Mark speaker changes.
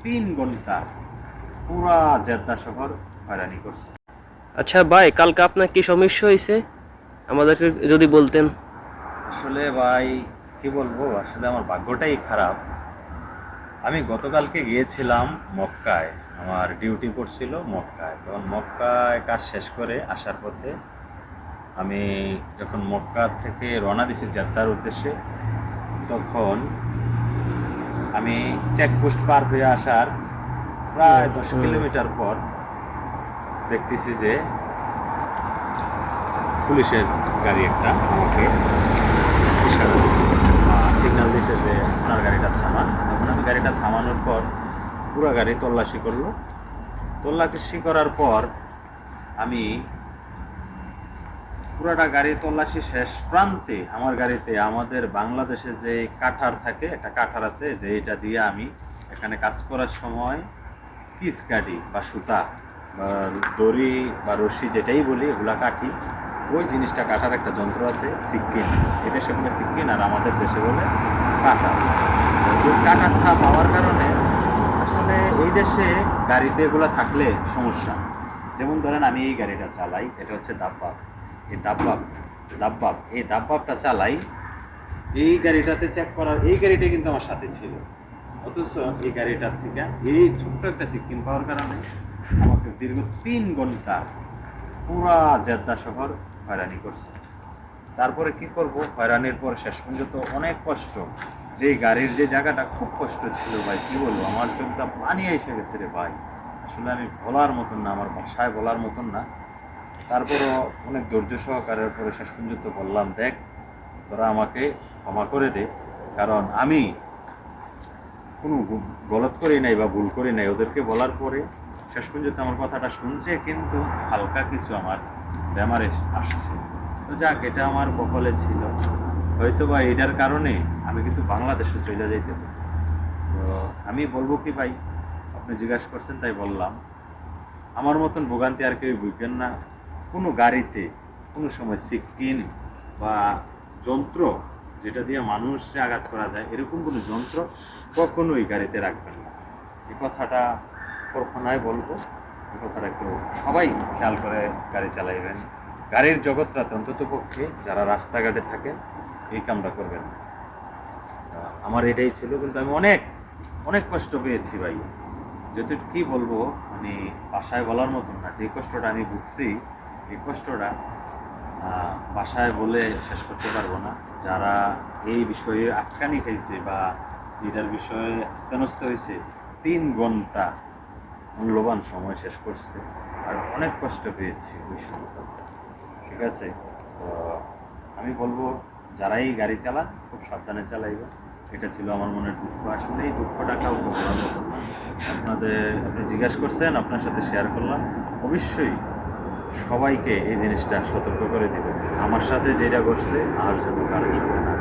Speaker 1: 3 ঘন্টা পুরা জেদ্দা শহর হয়রানি করছে।
Speaker 2: আচ্ছা ভাই, কালকে আপনার কি সমস্যা হয়েছে আমাদেরকে যদি বলতেন।
Speaker 1: আসলে ভাই কি বলবো, আসলে আমার ভাগ্যটাই খারাপ। আমি গতকালকে গিয়েছিলাম মক্কায়, আমার ডিউটি পড়ছিল মক্কায়। তখন মক্কায় কাজ শেষ করে আসার পথে আমি যখন মক্কা থেকে রওনা দিছি জেদ্দার উদ্দেশ্যে, তখন আমি চেকপোস্ট পার হয়ে আসার প্রায় 10 কিলোমিটার পর দেখতেছি যে পুলিশের গাড়ি একটা আমাকে ইশারা দিচ্ছে, সিগন্যাল দিছে যে আপনার গাড়িটা থামান। তখন আমি গাড়িটা থামানোর পর পুরো গাড়ি তল্লাশি করলো। তল্লাশি করার পর আমি পুরাটা গাড়ি তল্লাশি শেষ প্রান্তে আমার গাড়িতে আমাদের বাংলাদেশে যে কাঠার থাকে, একটা কাঠার আছে যে এটা দিয়ে আমি এখানে কাজ করার সময় কিস কাটি বা সুতা বা দড়ি বা রশি যেটাই বলি এগুলা কাটি, ওই জিনিসটা কাটার একটা যন্ত্র আছে সিক্কিন। এই দেশে বলে সিক্কিন আর আমাদের দেশে বলে কাটা। ওই কাটাটা পাওয়ার কারণে আসলে এই দেশে গাড়িতে এগুলো থাকলে সমস্যা। যেমন ধরেন আমি এই গাড়িটা চালাই, এটা হচ্ছে দাব্বাব। এই দাব্বাবটা চালাই। এই গাড়িটাতে চেক করার, এই গাড়িটা কিন্তু আমার সাথে ছিল, অথচ এই গাড়িটার থেকে এই ছোট্ট একটা সিক্কিম পাওয়ার কারণে আমাকে দীর্ঘ 3 ঘন্টা পুরা জেদ্দা শহর হয়রানি করছে। তারপরে কি করব, হয়রানির পর শেষ পর্যন্ত অনেক কষ্ট, যে গাড়ির যে জায়গাটা খুব কষ্ট ছিল ভাই, কি বলবো, আমার চোখটা পানি এসে গেছে রে ভাই। আসলে আমি বলার মতন না, আমার ভাষায় বলার মতন না। তারপরও অনেক ধৈর্য সহকারের পরে শেষ পর্যন্ত বললাম, দেখ তোরা আমাকে ক্ষমা করে দে, কারণ আমি কোনো গলত করি নাই বা ভুল করি নাই। ওদেরকে বলার পরে শেষ পর্যন্ত আমার কথাটা শুনছে, কিন্তু হালকা কিছু আমার বেমার আসছে। তো যাক, এটা আমার কপালে ছিল। হয়তো বা এটার কারণে আমি কিন্তু বাংলাদেশে চলে যাইতে হতো। তো আমি বলবো কি ভাই, আপনি জিজ্ঞাসা করছেন তাই বললাম, আমার মতন ভোগান্তি আর কেউ বুঝবেন না। কোনো গাড়িতে কোনো সময় সিক্কিন বা যন্ত্র যেটা দিয়ে মানুষকে আঘাত করা যায়, এরকম কোনো যন্ত্র কখনোই গাড়িতে রাখবেন না। এই কথাটা কখনোই বলবো, এই কথাটা একটু সবাই খেয়াল করে গাড়ি চালাইবেন। গাড়ির জগৎটাতে অন্তত পক্ষে যারা রাস্তাঘাটে থাকেন এই কামটা করবেন না। আমার এটাই ছিল, কিন্তু আমি অনেক অনেক কষ্ট পেয়েছি ভাই। যেহেতু কি বলবো, মানে বাসায় বলার মতন না। যে কষ্টটা আমি ভুগছি, এই কষ্টটা বাসায় বলে শেষ করতে পারবো না। যারা এই বিষয়ে আটকানি খাইছে বা এটার বিষয়ে হস্তানস্ত হয়েছে, 3 ঘন্টা মূল্যবান সময় শেষ করছে, আর অনেক কষ্ট পেয়েছি ওই সময়। ঠিক আছে, তো আমি বলবো যারাই গাড়ি চালান খুব সাবধানে চালাইবে। এটা ছিল আমার মনের দুঃখ। আসলে এই দুঃখটা কাউকে বলার মতো না। আপনি জিজ্ঞাসা করছেন, আপনার সাথে শেয়ার করলাম। অবশ্যই সবাইকে এই জিনিসটা সতর্ক করে দিবেন, আমার সাথে যেটা করছে আর যেন কারোর সাথে না